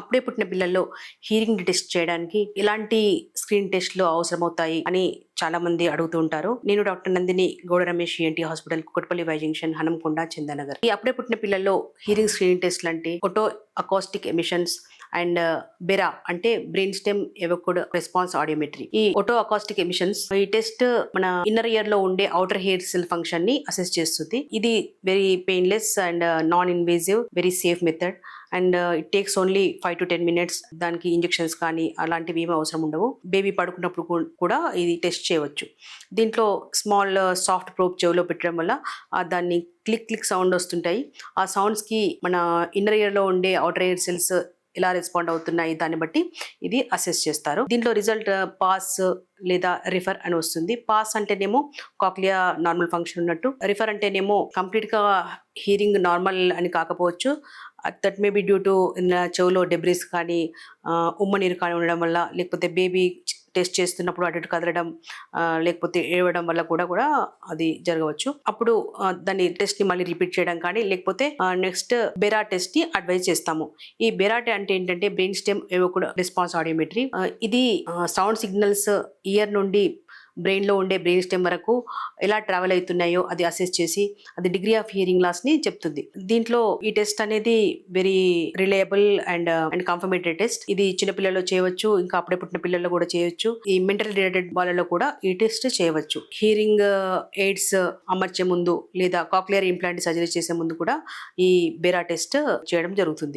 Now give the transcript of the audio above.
అప్పుడే పుట్టిన పిల్లల్లో హీరింగ్ టెస్ట్ చేయడానికి ఎలాంటి స్క్రీన్ టెస్ట్లు అవసరమవుతాయి అని చాలా మంది అడుగుతూ ఉంటారు. నేను doctor Nandini, Gowda Ramesh ENT hospital, Kukatpally Y junction, Hanamkonda, Chandanagar. ఈ అప్పుడే పుట్టిన పిల్లల్లో హీరింగ్ స్క్రీనింగ్ టెస్ట్లు అంటే otoacoustic emissions and BERA అంటే brain stem evoked response audiometry. ఈ ఫోటో అకాస్టిక్ ఎమిషన్స్ ఈ టెస్ట్ మన ఇన్నర్ ఇయర్ లో ఉండే అవుటర్ హెయిర్ సెల్ ఫంక్షన్ ని అసెస్ చేస్తుంది. ఇది very painless and non invasive, very safe method and it takes only 5 to 10 minutes. దానికి ఇంజెక్షన్స్ కానీ అలాంటివి ఏమీ అవసరం ఉండవు. బేబీ పడుకున్నప్పుడు కూడా ఇది టెస్ట్ చేయవచ్చు. దీంట్లో స్మాల్ సాఫ్ట్ ప్రోబ్ చెవిలో పెట్టడం వల్ల దాన్ని క్లిక్ క్లిక్ సౌండ్ వస్తుంటాయి. ఆ సౌండ్స్కి మన ఇన్నర్ ఇయర్లో ఉండే అవుటర్ ఇయర్ సెల్స్ ఎలా రెస్పాండ్ అవుతున్నాయి దాన్ని బట్టి ఇది అసెస్ చేస్తారు. దీంట్లో రిజల్ట్ పాస్ లేదా రిఫర్ అని వస్తుంది. పాస్ అంటేనేమో కాక్లియా నార్మల్ ఫంక్షన్ ఉన్నట్టు, రిఫర్ అంటేనేమో కంప్లీట్ గా హీరింగ్ నార్మల్ అని కాకపోవచ్చు. That may be due to చెవులో డెబ్రిస్ కానీ ఉమ్మ నీరు కానీ ఉండడం వల్ల, లేకపోతే బేబీ టెస్ట్ చేస్తున్నప్పుడు అటు ఇటు కదలడం లేకపోతే ఏడవడం వల్ల కూడా అది జరగవచ్చు. అప్పుడు దాన్ని టెస్ట్ ని మళ్ళీ రిపీట్ చేయడం కానీ లేకపోతే నెక్స్ట్ బెరా టెస్ట్ ని అడ్వైజ్ చేస్తాము. ఈ బెరాటే అంటే ఏంటంటే brain stem evoked response audiometry. ఇది సౌండ్ సిగ్నల్స్ ఇయర్ నుండి బ్రెయిన్ లో ఉండే బ్రెయిన్ స్టెమ్ వరకు ఎలా ట్రావెల్ అవుతున్నాయో అది అసెస్ చేసి అది డిగ్రీ ఆఫ్ హియరింగ్ లాస్ ని చెప్తుంది. దీంట్లో ఈ టెస్ట్ అనేది వెరీ రిలయబుల్ అండ్ కన్ఫర్మేటెడ్ టెస్ట్. ఇది చిన్న పిల్లల్లో చేయవచ్చు, ఇంకా అప్పుడే పుట్టిన పిల్లల్లో కూడా చేయవచ్చు. ఈ మెంటల్ రిలేటెడ్ వాళ్ళలో కూడా ఈ టెస్ట్ చేయవచ్చు. హీరింగ్ ఎయిడ్స్ అమర్చే ముందు లేదా కాక్లియర్ ఇంప్లాంట్ సర్జరీ చేసే ముందు కూడా ఈ బెరా టెస్ట్ చేయడం జరుగుతుంది.